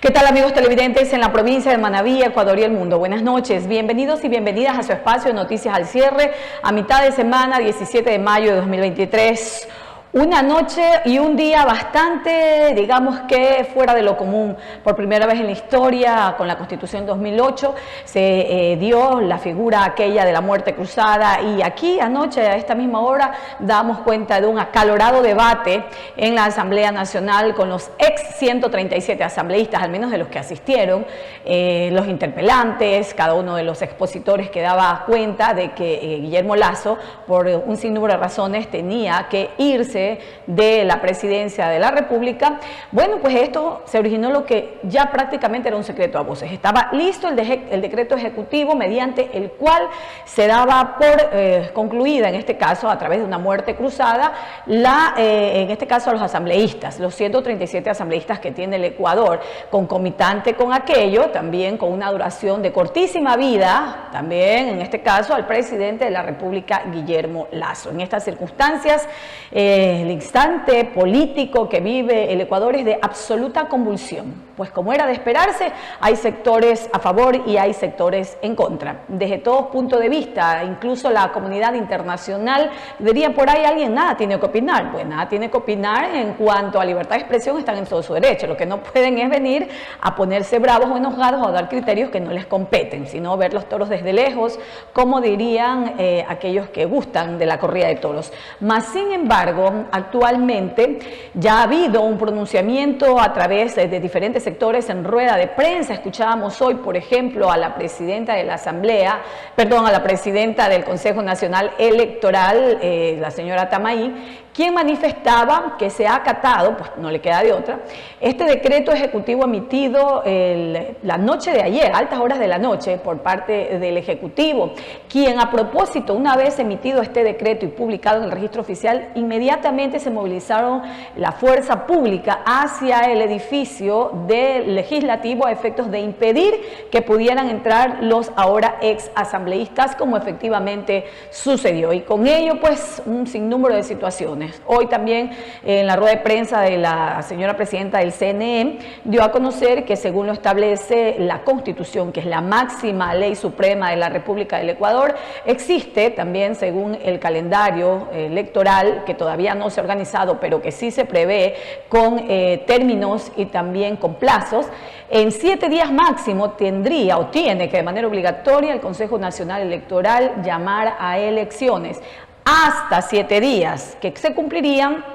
¿Qué tal, amigos televidentes en la provincia de Manabí, Ecuador y el mundo? Buenas noches, bienvenidos y bienvenidas a su espacio de Noticias al Cierre, a mitad de semana, 17 de mayo de 2023. Una noche y un día bastante, digamos que fuera de lo común. Por primera vez en la historia, con la Constitución 2008, se dio la figura aquella de la muerte cruzada, y aquí anoche a esta misma hora damos cuenta de un acalorado debate en la Asamblea Nacional con los ex 137 asambleístas, al menos de los que asistieron, los interpelantes, cada uno de los expositores que daba cuenta de que Guillermo Lasso, por un sinnúmero de razones, tenía que irse de la presidencia de la República. Bueno, pues esto se originó lo que ya prácticamente era un secreto a voces. Estaba listo el decreto ejecutivo mediante el cual se daba por concluida, en este caso a través de una muerte cruzada, en este caso a los asambleístas, los 137 asambleístas que tiene el Ecuador, concomitante con aquello, también con una duración de cortísima vida, también en este caso al presidente de la República, Guillermo Lasso. En estas circunstancias, el instante político que vive el Ecuador es de absoluta convulsión, pues como era de esperarse, hay sectores a favor y hay sectores en contra, desde todos puntos de vista. Incluso la comunidad internacional diría por ahí alguien, nada tiene que opinar. Pues nada tiene que opinar en cuanto a libertad de expresión, están en todo su derecho. Lo que no pueden es venir a ponerse bravos o enojados o a dar criterios que no les competen, sino ver los toros desde lejos, como dirían aquellos que gustan de la corrida de toros. Mas, sin embargo, actualmente ya ha habido un pronunciamiento a través de diferentes sectores en rueda de prensa. Escuchábamos hoy, por ejemplo, a la presidenta de la Asamblea, a la presidenta del Consejo Nacional Electoral, la señora Tamaí, quien manifestaba que se ha acatado, pues no le queda de otra, este decreto ejecutivo emitido la noche de ayer, altas horas de la noche, por parte del Ejecutivo, quien a propósito, una vez emitido este decreto y publicado en el registro oficial, inmediatamente se movilizaron la fuerza pública hacia el edificio del Legislativo a efectos de impedir que pudieran entrar los ahora ex asambleístas, como efectivamente sucedió, y con ello pues un sinnúmero de situaciones. Hoy también en la rueda de prensa de la señora presidenta del CNE dio a conocer que, según lo establece la Constitución, que es la máxima ley suprema de la República del Ecuador, existe también, según el calendario electoral, que todavía no se ha organizado, pero que sí se prevé con términos y también con plazos, en 7 días máximo tendría o tiene que de manera obligatoria el Consejo Nacional Electoral llamar a elecciones. Hasta 7 días, que se cumplirían,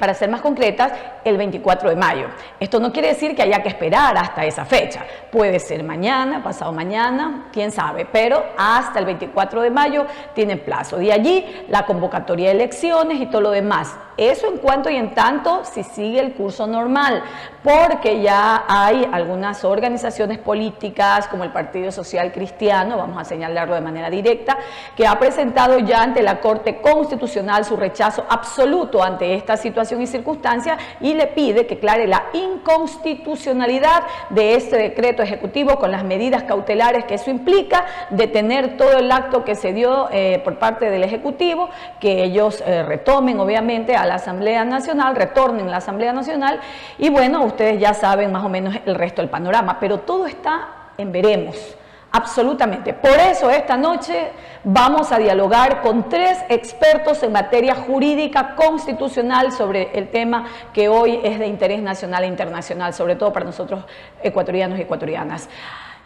para ser más concretas, el 24 de mayo. Esto no quiere decir que haya que esperar hasta esa fecha. Puede ser mañana, pasado mañana, quién sabe, pero hasta el 24 de mayo tienen plazo. De allí la convocatoria de elecciones y todo lo demás. Eso en cuanto y en tanto si sigue el curso normal, porque ya hay algunas organizaciones políticas como el Partido Social Cristiano, vamos a señalarlo de manera directa, que ha presentado ya ante la Corte Constitucional su rechazo absoluto ante esta situación y circunstancia, y le pide que aclare la inconstitucionalidad de este decreto ejecutivo con las medidas cautelares que eso implica, detener todo el acto que se dio por parte del Ejecutivo, que ellos retomen obviamente a la Asamblea Nacional, retornen a la Asamblea Nacional, y bueno, ustedes ya saben más o menos el resto del panorama, pero todo está en veremos. Absolutamente. Por eso esta noche vamos a dialogar con 3 expertos en materia jurídica constitucional sobre el tema que hoy es de interés nacional e internacional, sobre todo para nosotros ecuatorianos y ecuatorianas.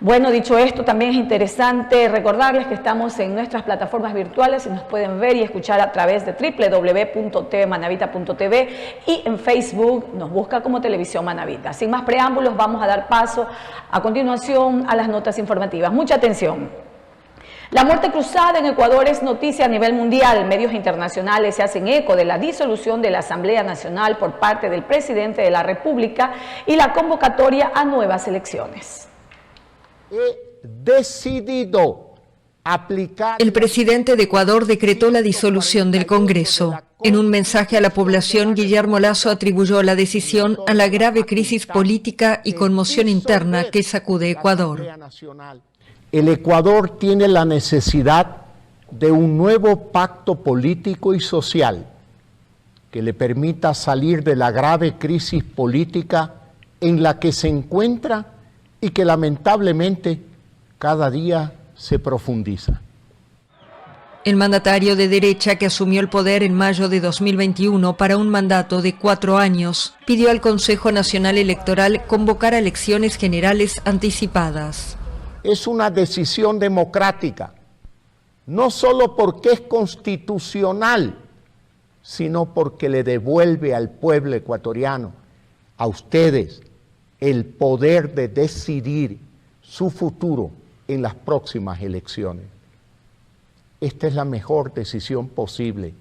Bueno, dicho esto, también es interesante recordarles que estamos en nuestras plataformas virtuales y nos pueden ver y escuchar a través de www.tvmanavita.tv, y en Facebook nos busca como Televisión Manavita. Sin más preámbulos, vamos a dar paso a continuación a las notas informativas. Mucha atención. La muerte cruzada en Ecuador es noticia a nivel mundial. Medios internacionales se hacen eco de la disolución de la Asamblea Nacional por parte del presidente de la República y la convocatoria a nuevas elecciones. He decidido aplicar... El presidente de Ecuador decretó la disolución del Congreso. En un mensaje a la población, Guillermo Lasso atribuyó la decisión a la grave crisis política y conmoción interna que sacude Ecuador. El Ecuador tiene la necesidad de un nuevo pacto político y social que le permita salir de la grave crisis política en la que se encuentra y que lamentablemente cada día se profundiza. El mandatario de derecha, que asumió el poder en mayo de 2021 para un mandato de 4 años, pidió al Consejo Nacional Electoral convocar a elecciones generales anticipadas. Es una decisión democrática, no solo porque es constitucional, sino porque le devuelve al pueblo ecuatoriano, a ustedes, el poder de decidir su futuro en las próximas elecciones. Esta es la mejor decisión posible.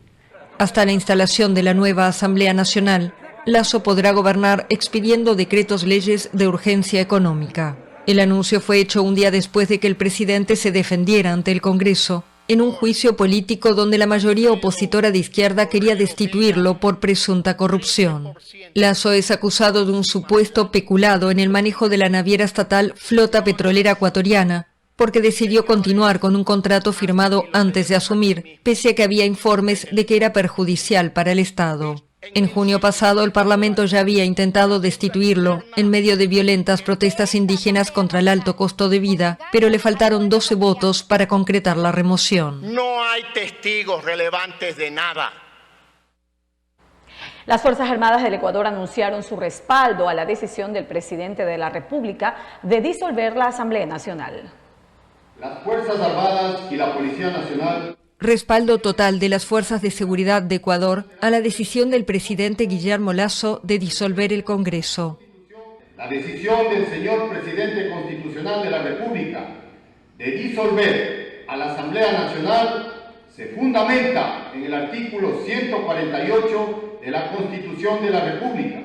Hasta la instalación de la nueva Asamblea Nacional, Lasso podrá gobernar expidiendo decretos leyes de urgencia económica. El anuncio fue hecho un día después de que el presidente se defendiera ante el Congreso en un juicio político donde la mayoría opositora de izquierda quería destituirlo por presunta corrupción. Lasso es acusado de un supuesto peculado en el manejo de la naviera estatal Flota Petrolera Ecuatoriana, porque decidió continuar con un contrato firmado antes de asumir, pese a que había informes de que era perjudicial para el Estado. En junio pasado, el Parlamento ya había intentado destituirlo en medio de violentas protestas indígenas contra el alto costo de vida, pero le faltaron 12 votos para concretar la remoción. No hay testigos relevantes de nada. Las Fuerzas Armadas del Ecuador anunciaron su respaldo a la decisión del presidente de la República de disolver la Asamblea Nacional. Las Fuerzas Armadas y la Policía Nacional. Respaldo total de las Fuerzas de Seguridad de Ecuador a la decisión del presidente Guillermo Lasso de disolver el Congreso. La decisión del señor presidente constitucional de la República de disolver a la Asamblea Nacional se fundamenta en el artículo 148 de la Constitución de la República.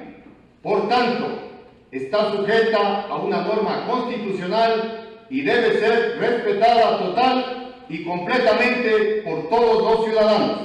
Por tanto, está sujeta a una norma constitucional y debe ser respetada total y completamente por todos los ciudadanos.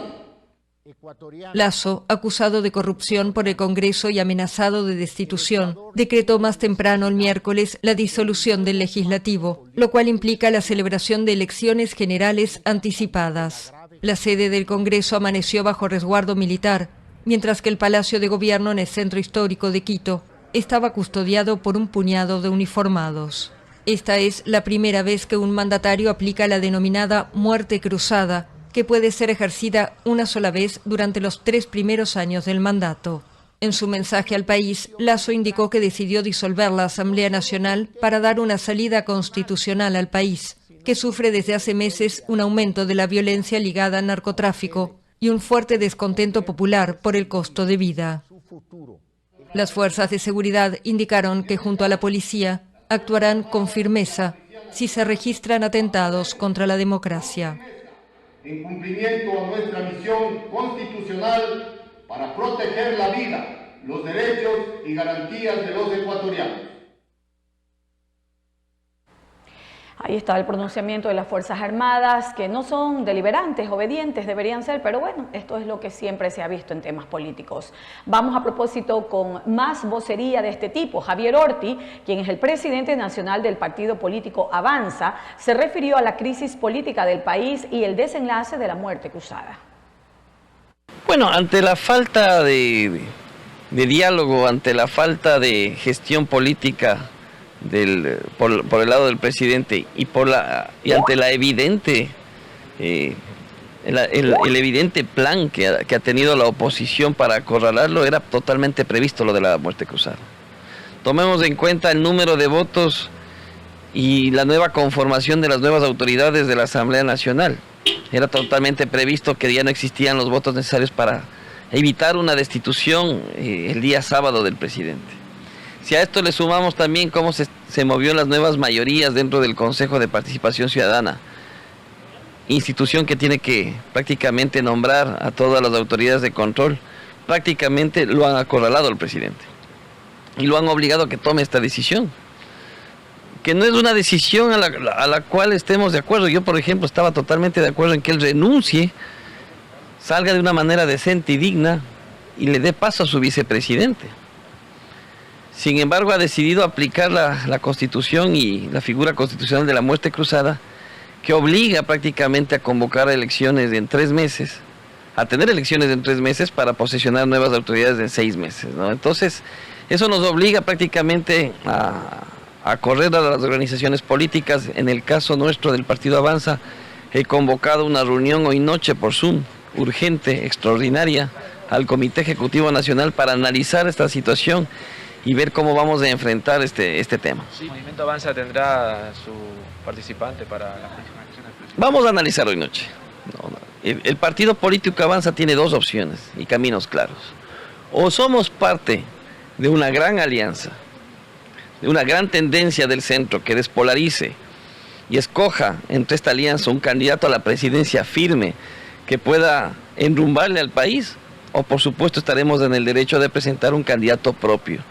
Lasso, acusado de corrupción por el Congreso y amenazado de destitución, decretó más temprano el miércoles la disolución del Legislativo, lo cual implica la celebración de elecciones generales anticipadas. La sede del Congreso amaneció bajo resguardo militar, mientras que el Palacio de Gobierno en el centro histórico de Quito estaba custodiado por un puñado de uniformados. Esta es la primera vez que un mandatario aplica la denominada muerte cruzada, que puede ser ejercida una sola vez durante los 3 primeros años del mandato. En su mensaje al país, Lasso indicó que decidió disolver la Asamblea Nacional para dar una salida constitucional al país, que sufre desde hace meses un aumento de la violencia ligada al narcotráfico y un fuerte descontento popular por el costo de vida. Las fuerzas de seguridad indicaron que junto a la policía actuarán con firmeza si se registran atentados contra la democracia. En cumplimiento a nuestra misión constitucional para proteger la vida, los derechos y garantías de los ecuatorianos. Ahí está el pronunciamiento de las Fuerzas Armadas, que no son deliberantes, obedientes, deberían ser, pero bueno, esto es lo que siempre se ha visto en temas políticos. Vamos a propósito con más vocería de este tipo. Javier Orti, quien es el presidente nacional del partido político Avanza, se refirió a la crisis política del país y el desenlace de la muerte cruzada. Bueno, ante la falta de diálogo, ante la falta de gestión política por el lado del presidente y ante la evidente el evidente plan que ha tenido la oposición para acorralarlo, era totalmente previsto lo de la muerte cruzada. Tomemos en cuenta el número de votos y la nueva conformación de las nuevas autoridades de la Asamblea Nacional. Era totalmente previsto que ya no existían los votos necesarios para evitar una destitución el día sábado del presidente. Si a esto le sumamos también cómo se movió las nuevas mayorías dentro del Consejo de Participación Ciudadana, institución que tiene que prácticamente nombrar a todas las autoridades de control, prácticamente lo han acorralado al presidente y lo han obligado a que tome esta decisión, que no es una decisión a la cual estemos de acuerdo. Yo, por ejemplo, estaba totalmente de acuerdo en que él renuncie, salga de una manera decente y digna y le dé paso a su vicepresidente. Sin embargo, ha decidido aplicar la Constitución y la figura constitucional de la muerte cruzada, que obliga prácticamente a convocar elecciones en 3 meses, a tener elecciones en 3 meses para posesionar nuevas autoridades en 6 meses, ¿no? Entonces, Eso nos obliga prácticamente a correr a las organizaciones políticas. En el caso nuestro del Partido Avanza, he convocado una reunión hoy noche por Zoom, urgente, extraordinaria, al Comité Ejecutivo Nacional para analizar esta situación y ver cómo vamos a enfrentar este tema. Sí, el Movimiento Avanza tendrá su participante para la próxima elección. Vamos a analizar hoy noche. El Partido Político Avanza tiene dos opciones y caminos claros. O somos parte de una gran alianza, de una gran tendencia del centro que despolarice y escoja entre esta alianza un candidato a la presidencia firme que pueda enrumbarle al país, o por supuesto estaremos en el derecho de presentar un candidato propio.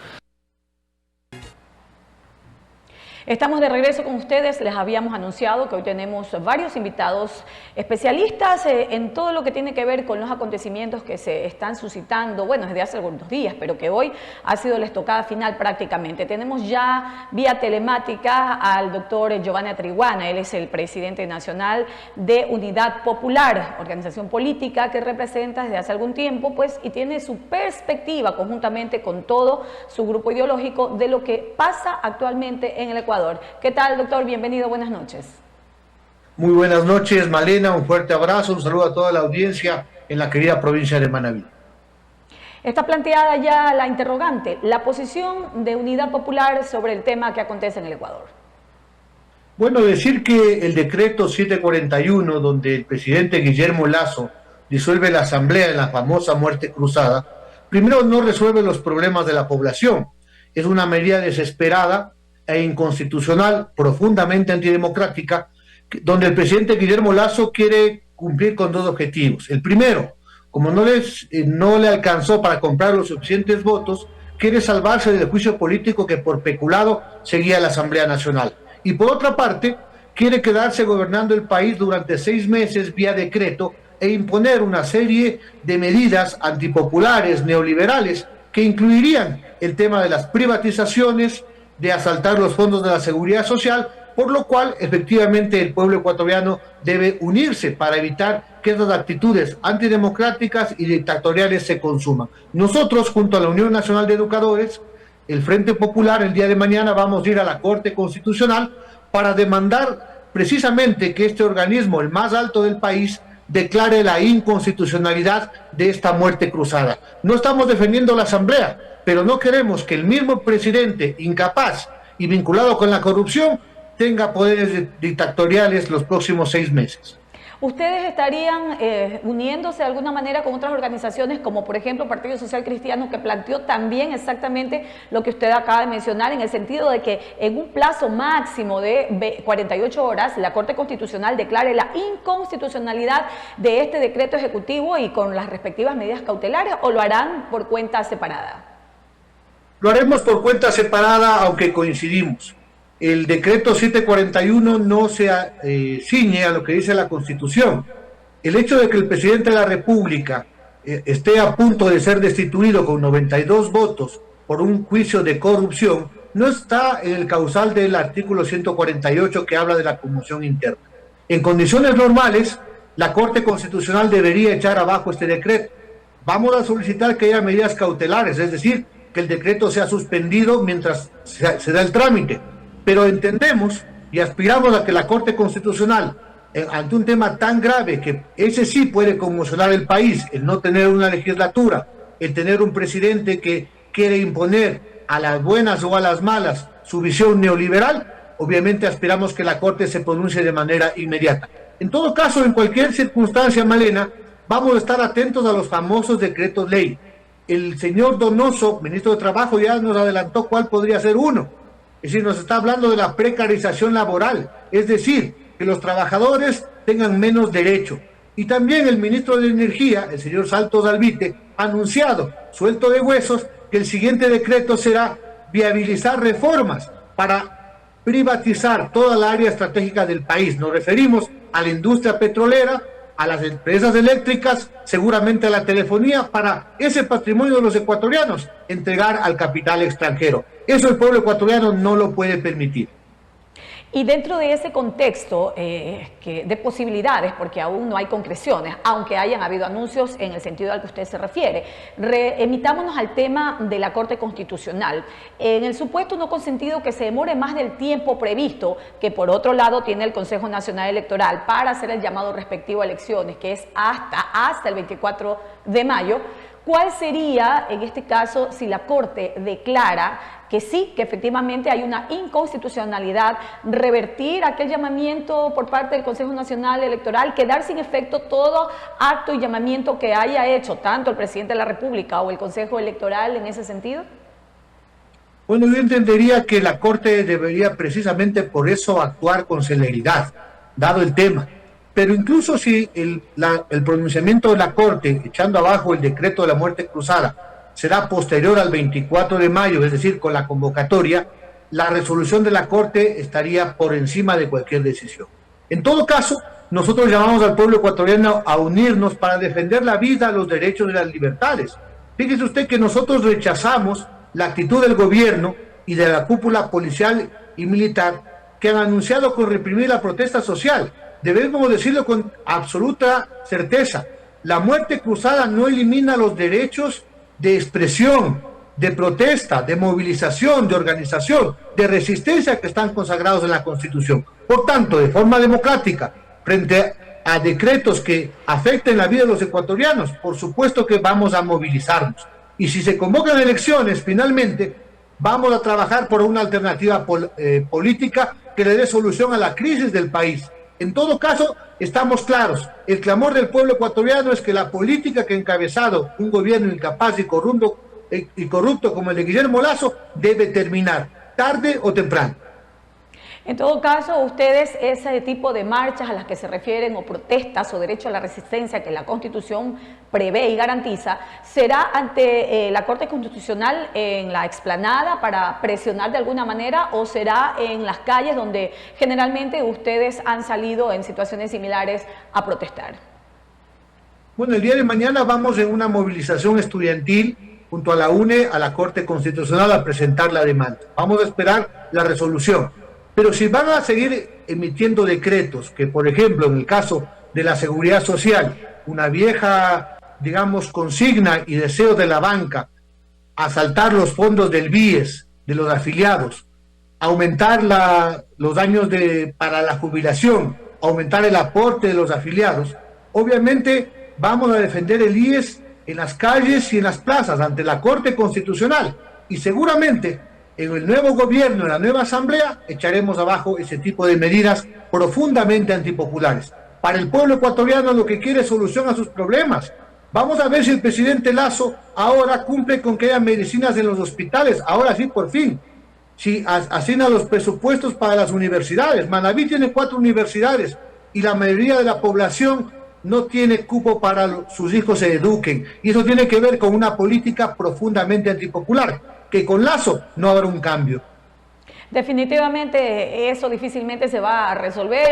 Estamos de regreso con ustedes. Les habíamos anunciado que hoy tenemos varios invitados especialistas en todo lo que tiene que ver con los acontecimientos que se están suscitando, bueno, desde hace algunos días, pero que hoy ha sido la estocada final prácticamente. Tenemos ya vía telemática al doctor Giovanni Atriguana. Él es el presidente nacional de Unidad Popular, organización política que representa desde hace algún tiempo, pues, y tiene su perspectiva conjuntamente con todo su grupo ideológico de lo que pasa actualmente en el Ecuador. ¿Qué tal, doctor? Bienvenido, buenas noches. Muy buenas noches, Malena, un fuerte abrazo, un saludo a toda la audiencia en la querida provincia de Manabí. Está planteada ya la interrogante, la posición de Unidad Popular sobre el tema que acontece en el Ecuador. Bueno, decir que el decreto 741, donde el presidente Guillermo Lasso disuelve la asamblea en la famosa muerte cruzada, primero no resuelve los problemas de la población. Es una medida desesperada e inconstitucional, profundamente antidemocrática, donde el presidente Guillermo Lasso quiere cumplir con dos objetivos. El primero, como no le alcanzó para comprar los suficientes votos, quiere salvarse del juicio político que por peculado seguía la Asamblea Nacional. Y por otra parte, quiere quedarse gobernando el país durante 6 meses vía decreto e imponer una serie de medidas antipopulares, neoliberales, que incluirían el tema de las privatizaciones, de asaltar los fondos de la seguridad social, por lo cual efectivamente el pueblo ecuatoriano debe unirse para evitar que esas actitudes antidemocráticas y dictatoriales se consuman. Nosotros, junto a la Unión Nacional de Educadores, el Frente Popular, el día de mañana vamos a ir a la Corte Constitucional para demandar precisamente que este organismo, el más alto del país, declare la inconstitucionalidad de esta muerte cruzada. No estamos defendiendo la Asamblea, pero no queremos que el mismo presidente, incapaz y vinculado con la corrupción, tenga poderes dictatoriales los próximos 6 meses. ¿Ustedes estarían uniéndose de alguna manera con otras organizaciones, como por ejemplo Partido Social Cristiano, que planteó también exactamente lo que usted acaba de mencionar, en el sentido de que en un plazo máximo de 48 horas la Corte Constitucional declare la inconstitucionalidad de este decreto ejecutivo y con las respectivas medidas cautelares, o lo harán por cuenta separada? Lo haremos por cuenta separada, aunque coincidimos. El decreto 741 no se ciñe a lo que dice la Constitución. El hecho de que el presidente de la República esté a punto de ser destituido con 92 votos por un juicio de corrupción no está en el causal del artículo 148 que habla de la conmoción interna. En condiciones normales, la Corte Constitucional debería echar abajo este decreto. Vamos a solicitar que haya medidas cautelares, es decir, que el decreto sea suspendido mientras se da el trámite. Pero entendemos y aspiramos a que la Corte Constitucional, ante un tema tan grave, que ese sí puede conmocionar el país, el no tener una legislatura, el tener un presidente que quiere imponer a las buenas o a las malas su visión neoliberal, obviamente aspiramos que la Corte se pronuncie de manera inmediata. En todo caso, en cualquier circunstancia, Malena, vamos a estar atentos a los famosos decretos ley. El señor Donoso, ministro de Trabajo, ya nos adelantó cuál podría ser uno. Es decir, nos está hablando de la precarización laboral, es decir, que los trabajadores tengan menos derecho. Y también el ministro de Energía, el señor Saltos Albite, ha anunciado, suelto de huesos, que el siguiente decreto será viabilizar reformas para privatizar toda la área estratégica del país. Nos referimos a la industria petrolera, a las empresas eléctricas, seguramente a la telefonía, para ese patrimonio de los ecuatorianos entregar al capital extranjero. Eso el pueblo ecuatoriano no lo puede permitir. Y dentro de ese contexto de posibilidades, porque aún no hay concreciones, aunque hayan habido anuncios en el sentido al que usted se refiere, emitámonos al tema de la Corte Constitucional. En el supuesto no consentido que se demore más del tiempo previsto, que por otro lado tiene el Consejo Nacional Electoral para hacer el llamado respectivo a elecciones, que es hasta el 24 de mayo, ¿cuál sería, en este caso, si la Corte declara que sí, que efectivamente hay una inconstitucionalidad, revertir aquel llamamiento por parte del Consejo Nacional Electoral, quedar sin efecto todo acto y llamamiento que haya hecho tanto el presidente de la República o el Consejo Electoral en ese sentido? Bueno, yo entendería que la Corte debería precisamente por eso actuar con celeridad, dado el tema. Pero incluso si el pronunciamiento de la Corte, echando abajo el decreto de la muerte cruzada, será posterior al 24 de mayo, es decir, con la convocatoria, la resolución de la Corte estaría por encima de cualquier decisión. En todo caso, nosotros llamamos al pueblo ecuatoriano a unirnos para defender la vida, los derechos y las libertades. Fíjese usted que nosotros rechazamos la actitud del gobierno y de la cúpula policial y militar que han anunciado con reprimir la protesta social. Debemos decirlo con absoluta certeza. La muerte cruzada no elimina los derechos de expresión, de protesta, de movilización, de organización, de resistencia que están consagrados en la Constitución. Por tanto, de forma democrática, frente a decretos que afecten la vida de los ecuatorianos, por supuesto que vamos a movilizarnos. Y si se convocan elecciones, finalmente, vamos a trabajar por una alternativa política que le dé solución a la crisis del país. En todo caso, estamos claros, el clamor del pueblo ecuatoriano es que la política que ha encabezado un gobierno incapaz y corrupto como el de Guillermo Lasso debe terminar, tarde o temprano. En todo caso, ustedes ese tipo de marchas a las que se refieren o protestas o derecho a la resistencia que la Constitución prevé y garantiza, ¿será ante la Corte Constitucional en la explanada para presionar de alguna manera o será en las calles donde generalmente ustedes han salido en situaciones similares a protestar? Bueno, el día de mañana vamos en una movilización estudiantil junto a la UNE a la Corte Constitucional a presentar la demanda. Vamos a esperar la resolución. Pero si van a seguir emitiendo decretos, que por ejemplo en el caso de la seguridad social, una vieja, digamos, consigna y deseo de la banca, asaltar los fondos del BIES, de los afiliados, aumentar los daños para la jubilación, aumentar el aporte de los afiliados, obviamente vamos a defender el IES en las calles y en las plazas ante la Corte Constitucional y seguramente en el nuevo gobierno, en la nueva asamblea, echaremos abajo ese tipo de medidas profundamente antipopulares. Para el pueblo ecuatoriano lo que quiere es solución a sus problemas. Vamos a ver si el presidente Lasso ahora cumple con que haya medicinas en los hospitales, ahora sí, por fin. Si asigna los presupuestos para las universidades. Manabí tiene 4 universidades y la mayoría de la población no tiene cupo para sus hijos se eduquen. Y eso tiene que ver con una política profundamente antipopular, que con Lasso no habrá un cambio. Definitivamente eso difícilmente se va a resolver.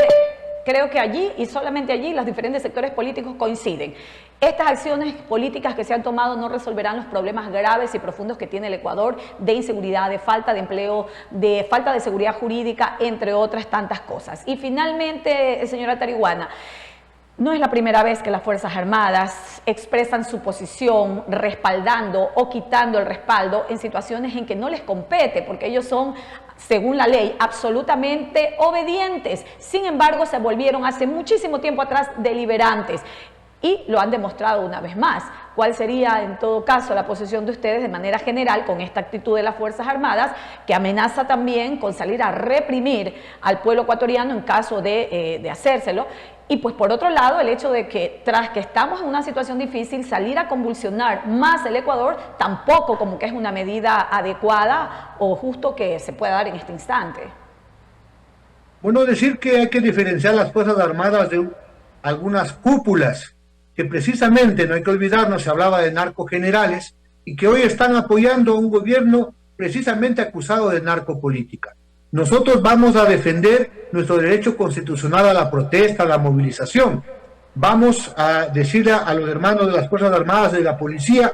Creo que allí y solamente allí los diferentes sectores políticos coinciden. Estas acciones políticas que se han tomado no resolverán los problemas graves y profundos que tiene el Ecuador de inseguridad, de falta de empleo, de falta de seguridad jurídica, entre otras tantas cosas. Y finalmente, señora Tarihuana, no es la primera vez que las Fuerzas Armadas expresan su posición respaldando o quitando el respaldo en situaciones en que no les compete, porque ellos son, según la ley, absolutamente obedientes. Sin embargo, se volvieron hace muchísimo tiempo atrás deliberantes y lo han demostrado una vez más. ¿Cuál sería, en todo caso, la posición de ustedes de manera general con esta actitud de las Fuerzas Armadas que amenaza también con salir a reprimir al pueblo ecuatoriano en caso de hacérselo? Y pues por otro lado, el hecho de que tras que estamos en una situación difícil, salir a convulsionar más el Ecuador tampoco como que es una medida adecuada o justo que se pueda dar en este instante. Bueno, decir que hay que diferenciar las Fuerzas Armadas de algunas cúpulas que precisamente, no hay que olvidarnos, se hablaba de narcogenerales y que hoy están apoyando a un gobierno precisamente acusado de narcopolítica. Nosotros vamos a defender nuestro derecho constitucional a la protesta, a la movilización. Vamos a decirle a los hermanos de las Fuerzas Armadas, de la policía,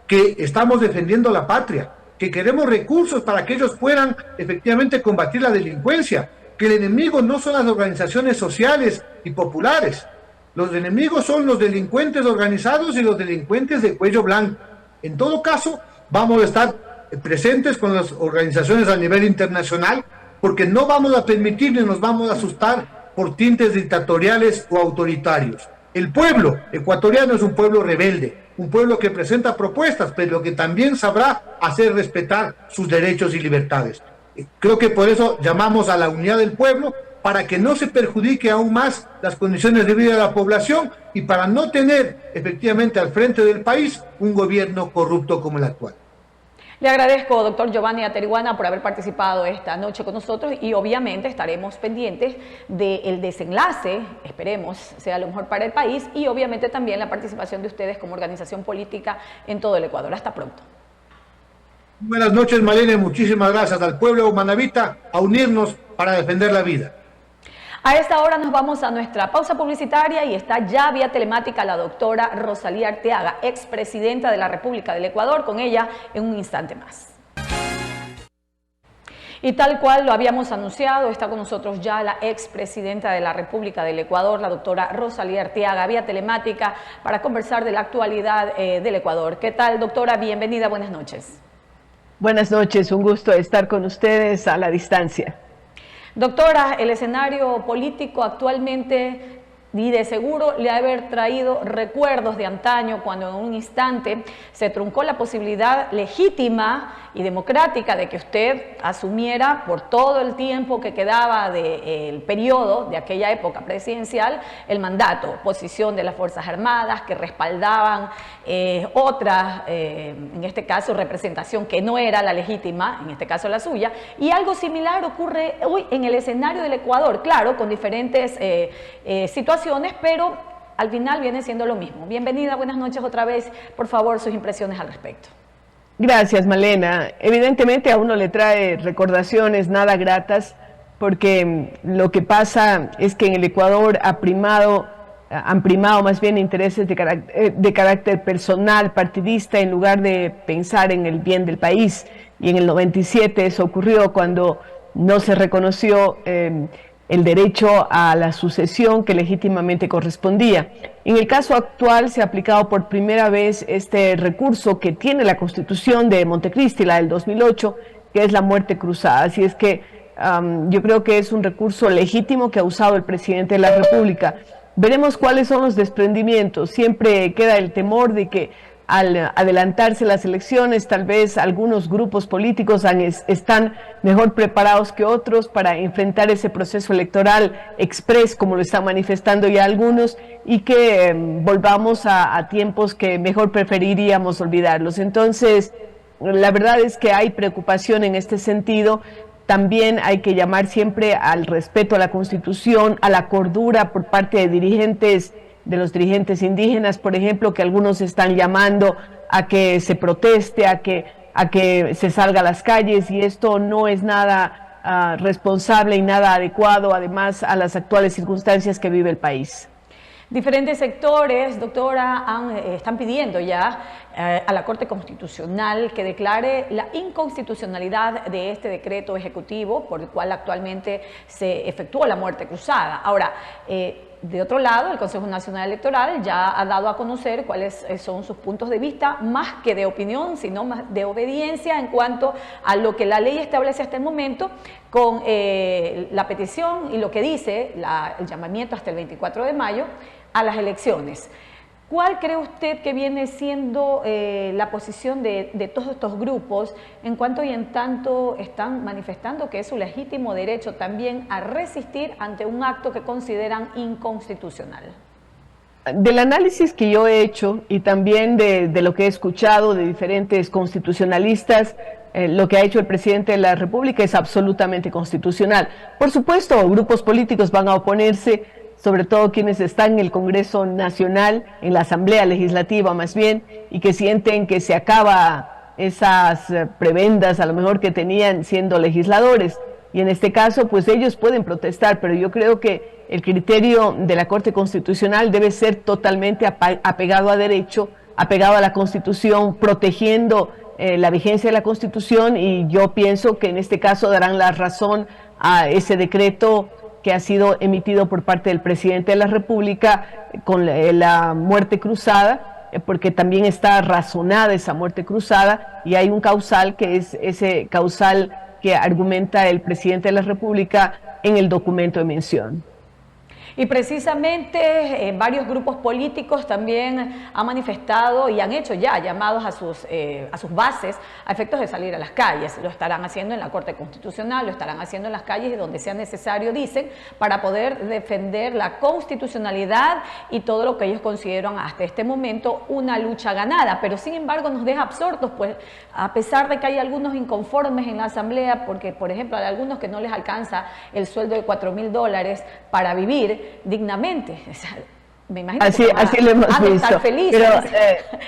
que estamos defendiendo la patria, que queremos recursos para que ellos puedan efectivamente combatir la delincuencia, que el enemigo no son las organizaciones sociales y populares. Los enemigos son los delincuentes organizados y los delincuentes de cuello blanco. En todo caso, vamos a estar presentes con las organizaciones a nivel internacional, porque no vamos a permitir ni nos vamos a asustar por tintes dictatoriales o autoritarios. El pueblo ecuatoriano es un pueblo rebelde, un pueblo que presenta propuestas, pero que también sabrá hacer respetar sus derechos y libertades. Creo que por eso llamamos a la unidad del pueblo, para que no se perjudique aún más las condiciones de vida de la población y para no tener efectivamente al frente del país un gobierno corrupto como el actual. Le agradezco, doctor Giovanni Ateriguana, por haber participado esta noche con nosotros y obviamente estaremos pendientes del desenlace, esperemos sea lo mejor para el país, y obviamente también la participación de ustedes como organización política en todo el Ecuador. Hasta pronto. Buenas noches, Malena, muchísimas gracias al pueblo manabita a unirnos para defender la vida. A esta hora nos vamos a nuestra pausa publicitaria y está ya vía telemática la doctora Rosalía Arteaga, expresidenta de la República del Ecuador, con ella en un instante más. Y tal cual lo habíamos anunciado, está con nosotros ya la expresidenta de la República del Ecuador, la doctora Rosalía Arteaga, vía telemática, para conversar de la actualidad del Ecuador. ¿Qué tal, doctora? Bienvenida, buenas noches. Buenas noches, un gusto estar con ustedes a la distancia. Doctora, el escenario político actualmente y de seguro le ha haber traído recuerdos de antaño cuando en un instante se truncó la posibilidad legítima y democrática de que usted asumiera por todo el tiempo que quedaba del periodo de aquella época presidencial el mandato, posición de las Fuerzas Armadas que respaldaban otra, en este caso representación que no era la legítima, en este caso la suya, y algo similar ocurre hoy en el escenario del Ecuador, claro, con diferentes situaciones, pero al final viene siendo lo mismo. Bienvenida, buenas noches otra vez. Por favor, sus impresiones al respecto. Gracias, Malena. Evidentemente a uno le trae recordaciones nada gratas, porque lo que pasa es que en el Ecuador han primado más bien intereses de carácter personal, partidista, en lugar de pensar en el bien del país. Y en el 97 eso ocurrió cuando no se reconoció el derecho a la sucesión que legítimamente correspondía. En el caso actual se ha aplicado por primera vez este recurso que tiene la Constitución de Montecristi, la del 2008, que es la muerte cruzada. Así es que yo creo que es un recurso legítimo que ha usado el presidente de la República. Veremos cuáles son los desprendimientos. Siempre queda el temor de que al adelantarse las elecciones, tal vez algunos grupos políticos están mejor preparados que otros para enfrentar ese proceso electoral express, como lo están manifestando ya algunos, y que volvamos a tiempos que mejor preferiríamos olvidarlos. Entonces, la verdad es que hay preocupación en este sentido. También hay que llamar siempre al respeto a la Constitución, a la cordura por parte de los dirigentes indígenas, por ejemplo, que algunos están llamando a que se proteste, a que se salga a las calles, y esto no es nada responsable y nada adecuado, además, a las actuales circunstancias que vive el país. Diferentes sectores, doctora, están pidiendo ya a la Corte Constitucional que declare la inconstitucionalidad de este decreto ejecutivo por el cual actualmente se efectuó la muerte cruzada. Ahora, de otro lado, el Consejo Nacional Electoral ya ha dado a conocer cuáles son sus puntos de vista, más que de opinión, sino más de obediencia en cuanto a lo que la ley establece hasta el momento, con la petición y lo que dice el llamamiento hasta el 24 de mayo a las elecciones. ¿Cuál cree usted que viene siendo la posición de todos estos grupos en cuanto y en tanto están manifestando que es su legítimo derecho también a resistir ante un acto que consideran inconstitucional? Del análisis que yo he hecho y también de lo que he escuchado de diferentes constitucionalistas, lo que ha hecho el presidente de la República es absolutamente constitucional. Por supuesto, grupos políticos van a oponerse, sobre todo quienes están en el Congreso Nacional, en la Asamblea Legislativa más bien, y que sienten que se acaba esas prebendas a lo mejor que tenían siendo legisladores. Y en este caso, pues ellos pueden protestar, pero yo creo que el criterio de la Corte Constitucional debe ser totalmente apegado a derecho, apegado a la Constitución, protegiendo la vigencia de la Constitución, y yo pienso que en este caso darán la razón a ese decreto que ha sido emitido por parte del presidente de la República con la muerte cruzada, porque también está razonada esa muerte cruzada, y hay un causal que es ese causal que argumenta el presidente de la República en el documento de mención. Y precisamente varios grupos políticos también han manifestado y han hecho ya llamados a sus bases a efectos de salir a las calles. Lo estarán haciendo en la Corte Constitucional, lo estarán haciendo en las calles y donde sea necesario, dicen, para poder defender la constitucionalidad y todo lo que ellos consideran hasta este momento una lucha ganada. Pero sin embargo nos deja absortos, pues a pesar de que hay algunos inconformes en la Asamblea, porque por ejemplo hay algunos que no les alcanza el sueldo de $4.000 para vivir dignamente. O sea, me imagino así lo hemos visto. Estar felices. Pero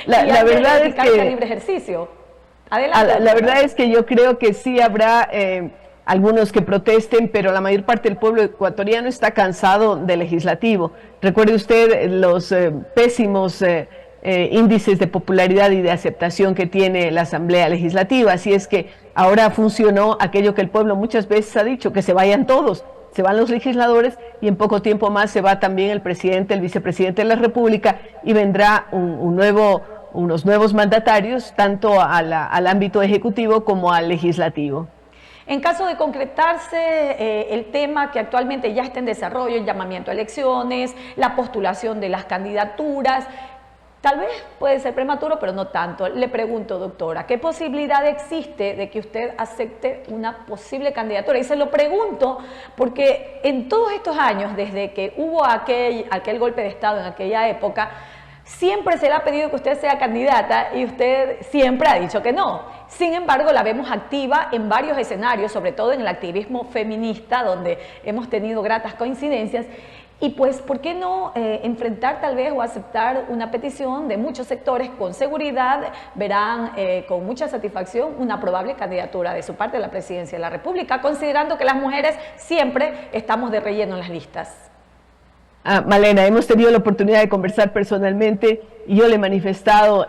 la verdad es que libre ejercicio. Adelante, la verdad es que yo creo que sí habrá algunos que protesten, pero la mayor parte del pueblo ecuatoriano está cansado del legislativo. Recuerde usted los pésimos índices de popularidad y de aceptación que tiene la Asamblea Legislativa. Así es que ahora funcionó aquello que el pueblo muchas veces ha dicho, que se vayan todos. Se van los legisladores y en poco tiempo más se va también el presidente, el vicepresidente de la República, y vendrá unos nuevos mandatarios, tanto al ámbito ejecutivo como al legislativo. En caso de concretarse el tema que actualmente ya está en desarrollo, el llamamiento a elecciones, la postulación de las candidaturas, tal vez puede ser prematuro, pero no tanto. Le pregunto, doctora, ¿qué posibilidad existe de que usted acepte una posible candidatura? Y se lo pregunto porque en todos estos años, desde que hubo aquel golpe de Estado en aquella época, siempre se le ha pedido que usted sea candidata y usted siempre ha dicho que no. Sin embargo, la vemos activa en varios escenarios, sobre todo en el activismo feminista, donde hemos tenido gratas coincidencias. Y pues, ¿por qué no enfrentar tal vez o aceptar una petición de muchos sectores? Con seguridad verán con mucha satisfacción una probable candidatura de su parte a la presidencia de la República, considerando que las mujeres siempre estamos de relleno en las listas. Malena, hemos tenido la oportunidad de conversar personalmente y yo le he manifestado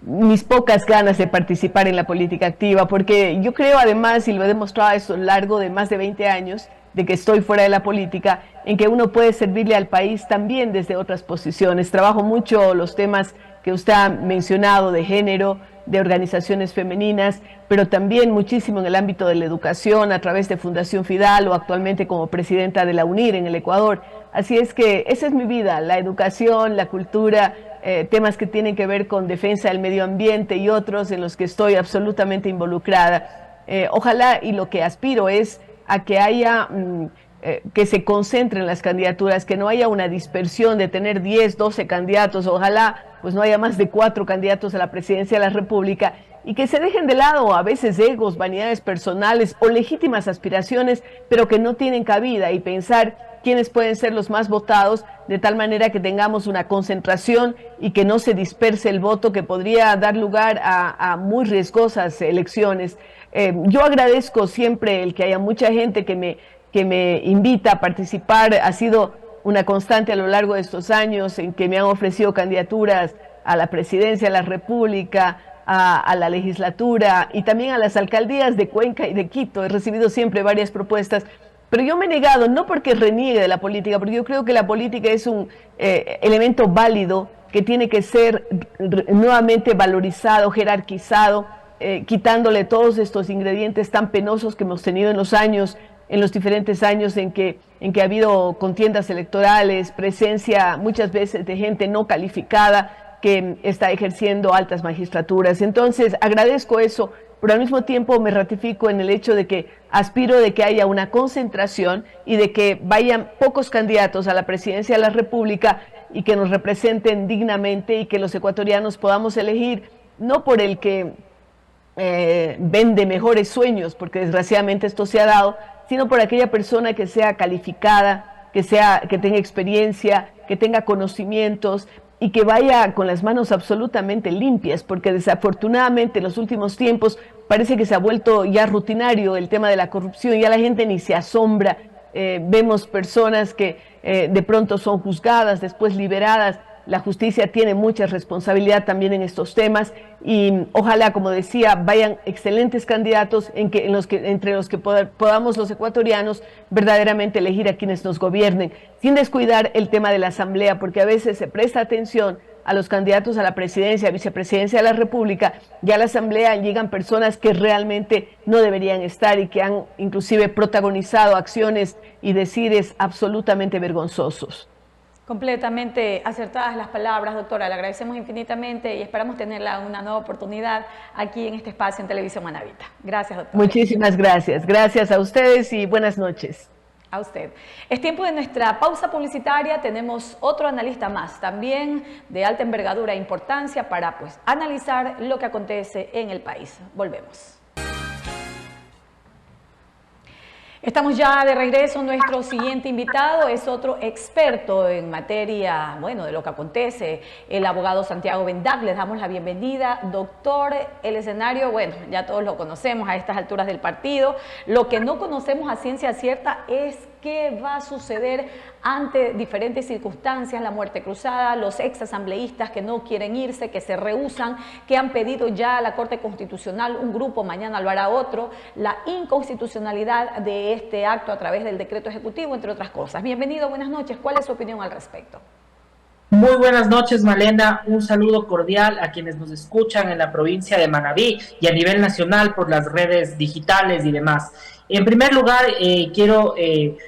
mis pocas ganas de participar en la política activa, porque yo creo además, y lo he demostrado a lo largo de más de 20 años, de que estoy fuera de la política, en que uno puede servirle al país también desde otras posiciones. Trabajo mucho los temas que usted ha mencionado de género, de organizaciones femeninas, pero también muchísimo en el ámbito de la educación a través de Fundación Fidal o actualmente como presidenta de la UNIR en el Ecuador. Así es que esa es mi vida, la educación, la cultura, temas que tienen que ver con defensa del medio ambiente y otros en los que estoy absolutamente involucrada. Ojalá, y lo que aspiro es a que haya, que se concentren las candidaturas, que no haya una dispersión de tener 10, 12 candidatos, ojalá pues no haya más de 4 candidatos a la presidencia de la República, y que se dejen de lado a veces egos, vanidades personales o legítimas aspiraciones, pero que no tienen cabida, y pensar quiénes pueden ser los más votados, de tal manera que tengamos una concentración y que no se disperse el voto, que podría dar lugar a muy riesgosas elecciones. Yo agradezco siempre el que haya mucha gente que me invita a participar. Ha sido una constante a lo largo de estos años en que me han ofrecido candidaturas a la presidencia de la República, a la legislatura y también a las alcaldías de Cuenca y de Quito. He recibido siempre varias propuestas, pero yo me he negado, no porque reniegue de la política, porque yo creo que la política es un elemento válido que tiene que ser nuevamente valorizado, jerarquizado, quitándole todos estos ingredientes tan penosos que hemos tenido en los diferentes años en que ha habido contiendas electorales, presencia muchas veces de gente no calificada que está ejerciendo altas magistraturas. Entonces agradezco eso, pero al mismo tiempo me ratifico en el hecho de que aspiro de que haya una concentración y de que vayan pocos candidatos a la presidencia de la República y que nos representen dignamente, y que los ecuatorianos podamos elegir no por el que vende mejores sueños, porque desgraciadamente esto se ha dado, sino por aquella persona que sea calificada, que tenga experiencia, que tenga conocimientos y que vaya con las manos absolutamente limpias, porque desafortunadamente en los últimos tiempos parece que se ha vuelto ya rutinario el tema de la corrupción, ya la gente ni se asombra. Vemos personas que de pronto son juzgadas, después liberadas, la justicia tiene mucha responsabilidad también en estos temas y ojalá, como decía, vayan excelentes candidatos entre los que podamos los ecuatorianos verdaderamente elegir a quienes nos gobiernen, sin descuidar el tema de la Asamblea, porque a veces se presta atención a los candidatos a la presidencia, vicepresidencia de la República, y a la Asamblea llegan personas que realmente no deberían estar y que han inclusive protagonizado acciones y decires absolutamente vergonzosos. Completamente acertadas las palabras, doctora. Le agradecemos infinitamente y esperamos tenerla una nueva oportunidad aquí en este espacio en Televisión Manavita. Gracias, doctora. Muchísimas gracias. Gracias a ustedes y buenas noches. A usted. Es tiempo de nuestra pausa publicitaria. Tenemos otro analista más, también de alta envergadura e importancia para analizar lo que acontece en el país. Volvemos. Estamos ya de regreso. Nuestro siguiente invitado es otro experto en materia, de lo que acontece, el abogado Santiago Bendac. Les damos la bienvenida. Doctor, el escenario, ya todos lo conocemos a estas alturas del partido. Lo que no conocemos a ciencia cierta es qué va a suceder ante diferentes circunstancias, la muerte cruzada, los exasambleístas que no quieren irse, que se rehúsan, que han pedido ya a la Corte Constitucional, un grupo, mañana lo hará otro, la inconstitucionalidad de este acto a través del decreto ejecutivo, entre otras cosas. Bienvenido, buenas noches. ¿Cuál es su opinión al respecto? Muy buenas noches, Malena. Un saludo cordial a quienes nos escuchan en la provincia de Manabí y a nivel nacional por las redes digitales y demás. En primer lugar, quiero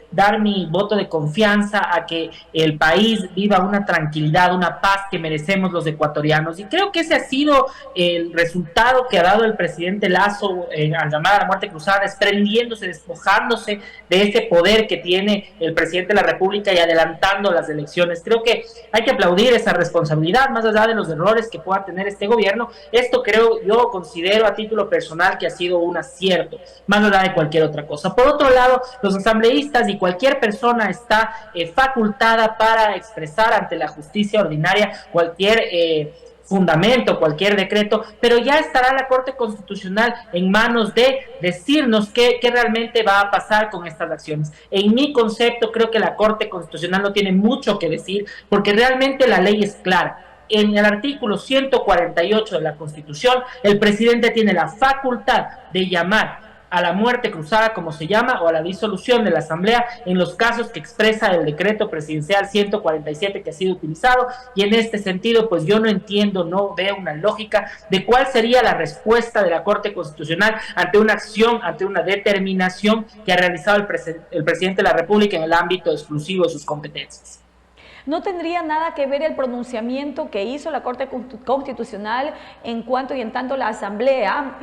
dar mi voto de confianza a que el país viva una tranquilidad, una paz que merecemos los ecuatorianos. Y creo que ese ha sido el resultado que ha dado el presidente Lasso al llamar a la muerte cruzada, desprendiéndose, despojándose de ese poder que tiene el presidente de la República y adelantando las elecciones. Creo que hay que aplaudir esa responsabilidad, más allá de los errores que pueda tener este gobierno. Esto yo considero a título personal que ha sido un acierto, más allá de cualquier otra cosa. Por otro lado, los asambleístas y cualquier persona está facultada para expresar ante la justicia ordinaria cualquier fundamento, cualquier decreto, pero ya estará la Corte Constitucional en manos de decirnos qué realmente va a pasar con estas acciones. En mi concepto, creo que la Corte Constitucional no tiene mucho que decir, porque realmente la ley es clara. En el artículo 148 de la Constitución, el presidente tiene la facultad de llamar a la muerte cruzada, como se llama, o a la disolución de la Asamblea en los casos que expresa el decreto presidencial 147 que ha sido utilizado, y en este sentido, pues yo no entiendo, no veo una lógica de cuál sería la respuesta de la Corte Constitucional ante una acción, ante una determinación que ha realizado el presidente de la República en el ámbito exclusivo de sus competencias. ¿No tendría nada que ver el pronunciamiento que hizo la Corte Constitucional en cuanto y en tanto la Asamblea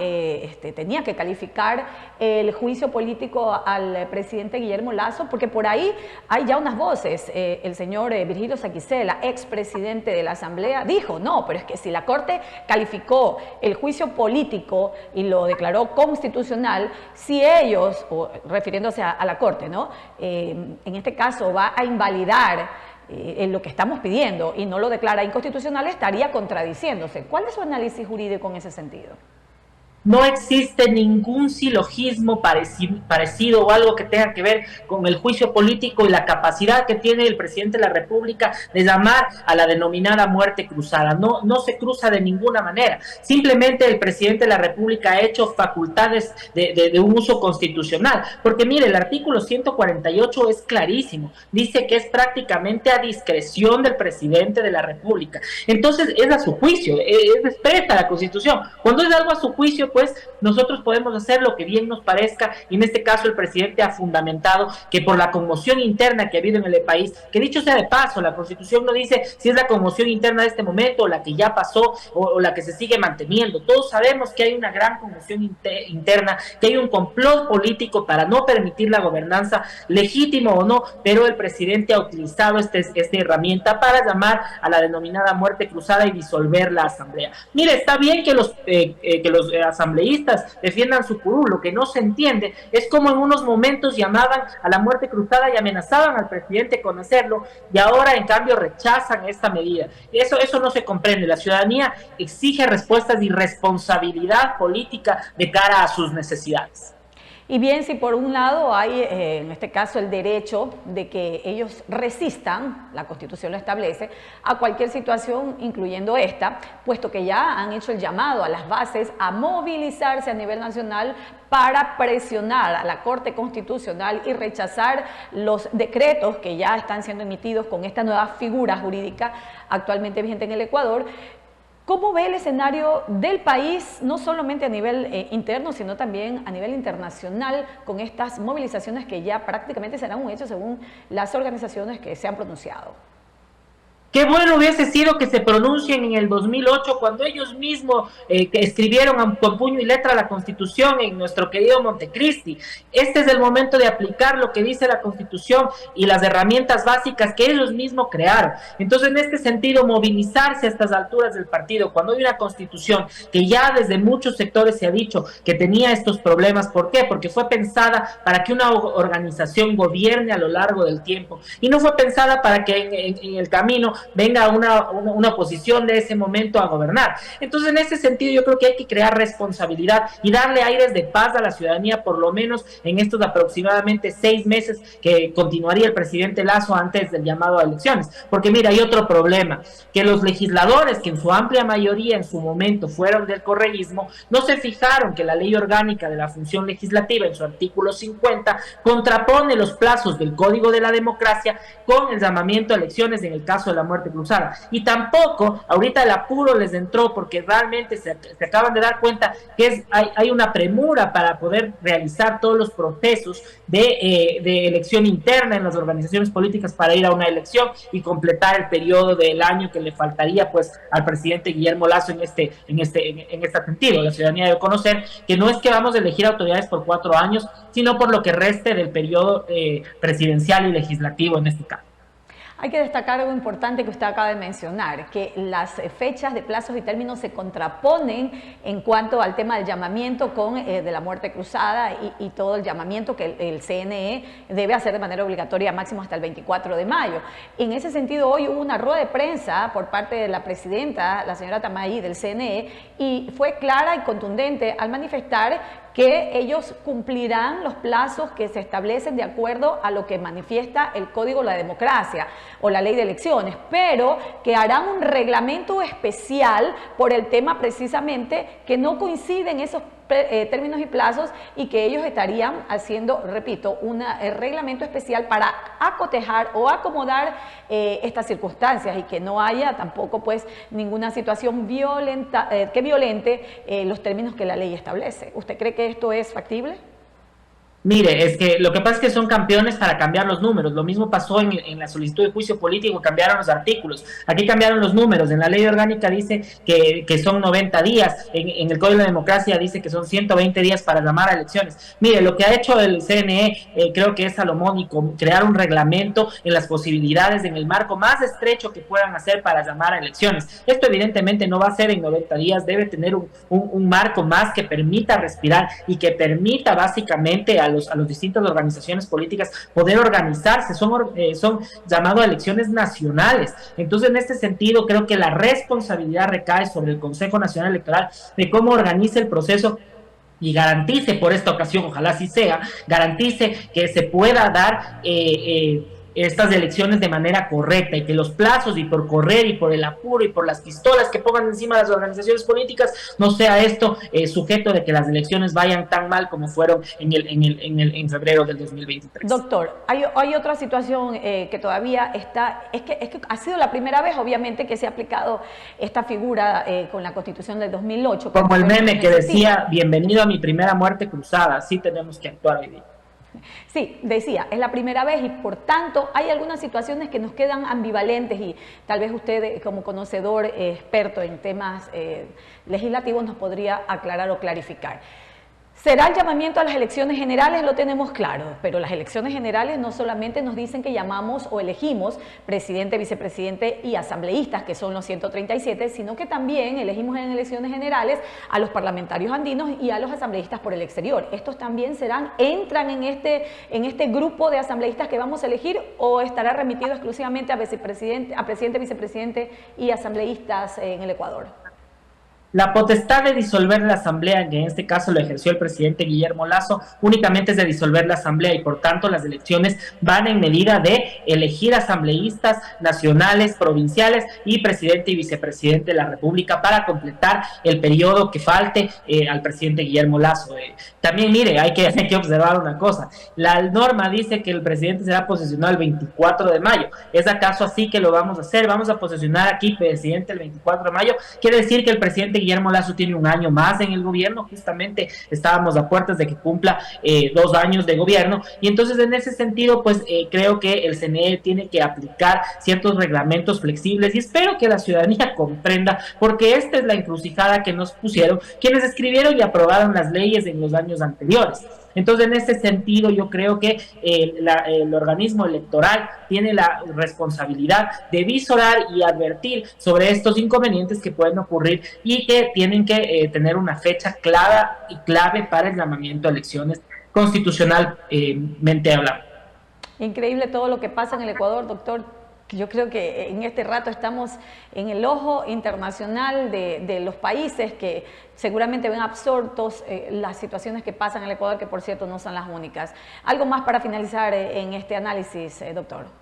tenía que calificar el juicio político al presidente Guillermo Lasso? Porque por ahí hay ya unas voces. El señor Virgilio Saquicela, expresidente de la Asamblea, dijo, no, pero es que si la Corte calificó el juicio político y lo declaró constitucional, si ellos, o refiriéndose a la Corte, ¿no? En este caso va a invalidar en lo que estamos pidiendo y no lo declara inconstitucional, estaría contradiciéndose. ¿Cuál es su análisis jurídico en ese sentido? No existe ningún silogismo parecido o algo que tenga que ver con el juicio político y la capacidad que tiene el presidente de la República de llamar a la denominada muerte cruzada. No se cruza de ninguna manera. Simplemente el presidente de la República ha hecho facultades de un uso constitucional. Porque mire, el artículo 148 es clarísimo. Dice que es prácticamente a discreción del presidente de la República. Entonces es a su juicio, es expresa la Constitución. Cuando es algo a su juicio, pues nosotros podemos hacer lo que bien nos parezca, y en este caso el presidente ha fundamentado que por la conmoción interna que ha habido en el país, que dicho sea de paso, la Constitución no dice si es la conmoción interna de este momento o la que ya pasó o la que se sigue manteniendo. Todos sabemos que hay una gran conmoción interna, que hay un complot político para no permitir la gobernanza, legítimo o no, pero el presidente ha utilizado esta herramienta para llamar a la denominada muerte cruzada y disolver la Asamblea. Mire, está bien que los asambleístas defiendan su curul. Lo que no se entiende es cómo en unos momentos llamaban a la muerte cruzada y amenazaban al presidente con hacerlo, y ahora en cambio rechazan esta medida. Eso no se comprende. La ciudadanía exige respuestas y responsabilidad política de cara a sus necesidades. Y bien, si por un lado hay, en este caso, el derecho de que ellos resistan, la Constitución lo establece, a cualquier situación, incluyendo esta, puesto que ya han hecho el llamado a las bases a movilizarse a nivel nacional para presionar a la Corte Constitucional y rechazar los decretos que ya están siendo emitidos con esta nueva figura jurídica actualmente vigente en el Ecuador. ¿Cómo ve el escenario del país, no solamente a nivel interno, sino también a nivel internacional, con estas movilizaciones que ya prácticamente serán un hecho según las organizaciones que se han pronunciado? Qué bueno hubiese sido que se pronuncien en el 2008, cuando ellos mismos que escribieron con puño y letra la Constitución en nuestro querido Montecristi. Este es el momento de aplicar lo que dice la Constitución y las herramientas básicas que ellos mismos crearon. Entonces, en este sentido, movilizarse a estas alturas del partido, cuando hay una Constitución que ya desde muchos sectores se ha dicho que tenía estos problemas. ¿Por qué? Porque fue pensada para que una organización gobierne a lo largo del tiempo y no fue pensada para que en el camino venga una oposición de ese momento a gobernar. Entonces, en ese sentido, yo creo que hay que crear responsabilidad y darle aires de paz a la ciudadanía, por lo menos en estos aproximadamente 6 meses que continuaría el presidente Lasso antes del llamado a elecciones. Porque mira, hay otro problema, que los legisladores, que en su amplia mayoría en su momento fueron del correísmo, no se fijaron que la ley orgánica de la función legislativa en su artículo 50 contrapone los plazos del Código de la Democracia con el llamamiento a elecciones en el caso de la muerte cruzada. Y tampoco, ahorita el apuro les entró porque realmente se acaban de dar cuenta que hay una premura para poder realizar todos los procesos de elección interna en las organizaciones políticas para ir a una elección y completar el periodo del año que le faltaría pues al presidente Guillermo Lasso en este sentido. La ciudadanía debe conocer que no es que vamos a elegir autoridades por 4 años, sino por lo que reste del periodo presidencial y legislativo en este caso. Hay que destacar algo importante que usted acaba de mencionar, que las fechas de plazos y términos se contraponen en cuanto al tema del llamamiento de la muerte cruzada y todo el llamamiento que el CNE debe hacer de manera obligatoria máximo hasta el 24 de mayo. En ese sentido, hoy hubo una rueda de prensa por parte de la presidenta, la señora Tamayi, del CNE, y fue clara y contundente al manifestar que ellos cumplirán los plazos que se establecen de acuerdo a lo que manifiesta el Código de la Democracia o la Ley de Elecciones, pero que harán un reglamento especial por el tema precisamente que no coinciden esos términos y plazos y que ellos estarían haciendo, repito, un reglamento especial para acotejar o acomodar estas circunstancias y que no haya tampoco pues ninguna situación violenta que violente los términos que la ley establece. ¿Usted cree que esto es factible? Mire, es que lo que pasa es que son campeones para cambiar los números. Lo mismo pasó en la solicitud de juicio político, cambiaron los artículos. Aquí cambiaron los números. En la ley orgánica dice que son 90 días. En el Código de la Democracia dice que son 120 días para llamar a elecciones. Mire, lo que ha hecho el CNE creo que es salomónico, crear un reglamento en las posibilidades, en el marco más estrecho que puedan hacer para llamar a elecciones. Esto evidentemente no va a ser en 90 días, debe tener un marco más que permita respirar y que permita básicamente a las distintas organizaciones políticas poder organizarse, son llamados a elecciones nacionales. Entonces, en este sentido, creo que la responsabilidad recae sobre el Consejo Nacional Electoral de cómo organiza el proceso y garantice, por esta ocasión, ojalá así sea, garantice que se pueda dar estas elecciones de manera correcta y que los plazos y por correr y por el apuro y por las pistolas que pongan encima de las organizaciones políticas no sea esto sujeto de que las elecciones vayan tan mal como fueron en febrero del 2023. Doctor, hay otra situación que todavía está, es que ha sido la primera vez obviamente que se ha aplicado esta figura con la Constitución del 2008. Como el meme que decía, bienvenido a mi primera muerte cruzada, así tenemos que actuar hoy día. Sí, decía, es la primera vez y por tanto hay algunas situaciones que nos quedan ambivalentes y tal vez usted como conocedor experto en temas legislativos nos podría aclarar o clarificar. ¿Será el llamamiento a las elecciones generales? Lo tenemos claro, pero las elecciones generales no solamente nos dicen que llamamos o elegimos presidente, vicepresidente y asambleístas, que son los 137, sino que también elegimos en elecciones generales a los parlamentarios andinos y a los asambleístas por el exterior. ¿Estos también entran en este grupo de asambleístas que vamos a elegir o estará remitido exclusivamente a presidente, vicepresidente y asambleístas en el Ecuador? La potestad de disolver la asamblea, que en este caso lo ejerció el presidente Guillermo Lasso, únicamente es de disolver la asamblea y por tanto las elecciones van en medida de elegir asambleístas nacionales, provinciales y presidente y vicepresidente de la República para completar el periodo que falte al presidente Guillermo Lasso. También, mire, hay que observar una cosa. La norma dice que el presidente será posesionado el 24 de mayo. ¿Es acaso así que lo vamos a hacer? Vamos a posesionar aquí presidente el 24 de mayo. Quiere decir que el presidente Guillermo Lasso tiene un año más en el gobierno. Justamente estábamos a puertas de que cumpla 2 años de gobierno. Y entonces, en ese sentido, pues creo que el CNE tiene que aplicar ciertos reglamentos flexibles y espero que la ciudadanía comprenda, porque esta es la encrucijada que nos pusieron quienes escribieron y aprobaron las leyes en los años anteriores. Entonces, en ese sentido, yo creo que el organismo electoral tiene la responsabilidad de visorar y advertir sobre estos inconvenientes que pueden ocurrir y que tienen que tener una fecha clara y clave para el llamamiento a elecciones constitucionalmente hablando. Increíble todo lo que pasa en el Ecuador, doctor. Yo creo que en este rato estamos en el ojo internacional de los países que seguramente ven absortos las situaciones que pasan en el Ecuador, que por cierto no son las únicas. ¿Algo más para finalizar en este análisis, doctor?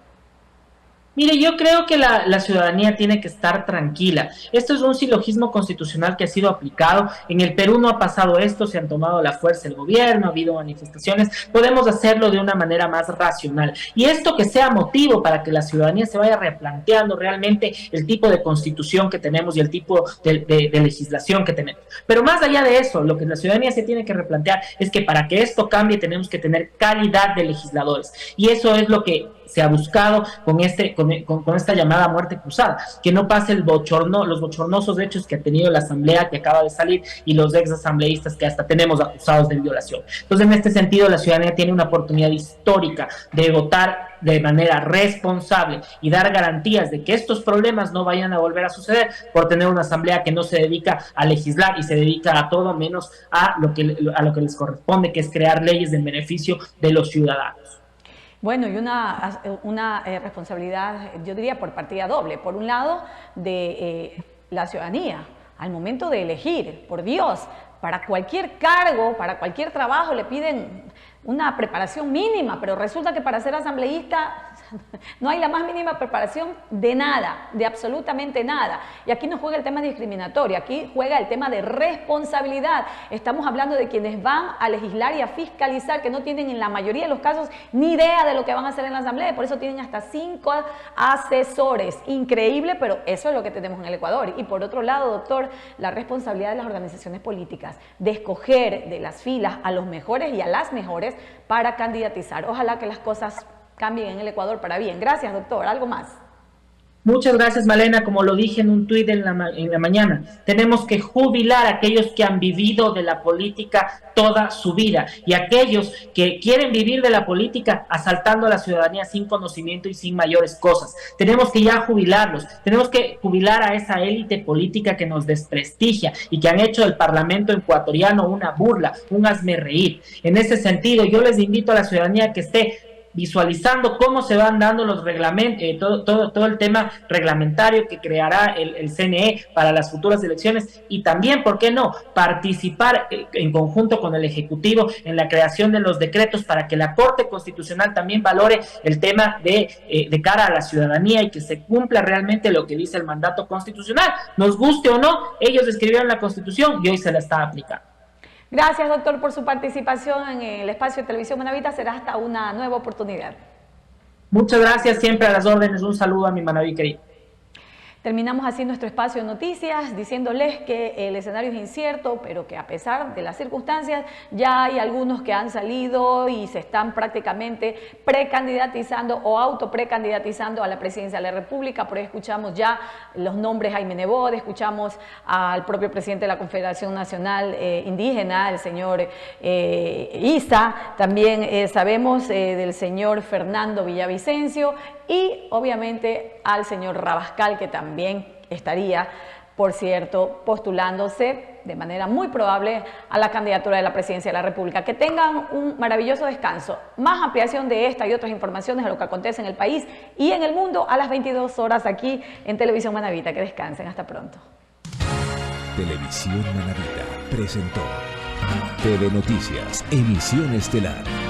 Mire, yo creo que la ciudadanía tiene que estar tranquila. Esto es un silogismo constitucional que ha sido aplicado. En el Perú no ha pasado esto, se han tomado la fuerza del gobierno, ha habido manifestaciones. Podemos hacerlo de una manera más racional. Y esto que sea motivo para que la ciudadanía se vaya replanteando realmente el tipo de constitución que tenemos y el tipo de legislación que tenemos. Pero más allá de eso, lo que la ciudadanía se tiene que replantear es que para que esto cambie tenemos que tener calidad de legisladores. Y eso es lo que se ha buscado con esta llamada muerte cruzada, que no pase los bochornosos hechos que ha tenido la asamblea que acaba de salir y los ex asambleístas que hasta tenemos acusados de violación. Entonces, en este sentido, la ciudadanía tiene una oportunidad histórica de votar de manera responsable y dar garantías de que estos problemas no vayan a volver a suceder por tener una asamblea que no se dedica a legislar y se dedica a todo menos a lo que les corresponde, que es crear leyes en beneficio de los ciudadanos. Bueno, y una responsabilidad, yo diría, por partida doble. Por un lado, de la ciudadanía, al momento de elegir, por Dios, para cualquier cargo, para cualquier trabajo le piden una preparación mínima, pero resulta que para ser asambleísta no hay la más mínima preparación de nada, de absolutamente nada. Y aquí no juega el tema discriminatorio, aquí juega el tema de responsabilidad. Estamos hablando de quienes van a legislar y a fiscalizar, que no tienen en la mayoría de los casos ni idea de lo que van a hacer en la asamblea, por eso tienen hasta 5 asesores. Increíble, pero eso es lo que tenemos en el Ecuador. Y por otro lado, doctor, la responsabilidad de las organizaciones políticas de escoger de las filas a los mejores y a las mejores para candidatizar. Ojalá que las cosas cambien en el Ecuador para bien. Gracias, doctor. ¿Algo más? Muchas gracias, Malena. Como lo dije en un tuit en la mañana, tenemos que jubilar a aquellos que han vivido de la política toda su vida y aquellos que quieren vivir de la política asaltando a la ciudadanía sin conocimiento y sin mayores cosas. Tenemos que ya jubilarlos. Tenemos que jubilar a esa élite política que nos desprestigia y que han hecho del Parlamento ecuatoriano una burla, un hazmerreír. En ese sentido, yo les invito a la ciudadanía que esté visualizando cómo se van dando los reglamentos, todo el tema reglamentario que creará el CNE para las futuras elecciones y también, ¿por qué no?, participar en conjunto con el Ejecutivo en la creación de los decretos para que la Corte Constitucional también valore el tema de cara a la ciudadanía y que se cumpla realmente lo que dice el mandato constitucional. Nos guste o no, ellos escribieron la Constitución y hoy se la está aplicando. Gracias, doctor, por su participación en el espacio de Televisión Manavita. Será hasta una nueva oportunidad. Muchas gracias, siempre a las órdenes. Un saludo a mi Manaví querido. Terminamos así nuestro espacio de noticias diciéndoles que el escenario es incierto, pero que a pesar de las circunstancias ya hay algunos que han salido y se están prácticamente precandidatizando o autoprecandidatizando a la presidencia de la República. Por ahí escuchamos ya los nombres Jaime Nebot, escuchamos al propio presidente de la Confederación Nacional Indígena, el señor Isa, también sabemos del señor Fernando Villavicencio y obviamente al señor Rabascal, que también estaría, por cierto, postulándose de manera muy probable a la candidatura de la presidencia de la República. Que tengan un maravilloso descanso. Más ampliación de esta y otras informaciones de lo que acontece en el país y en el mundo a las 22 horas aquí en Televisión Manavita. Que descansen. Hasta pronto. Televisión Manabita presentó TV Noticias, emisión estelar.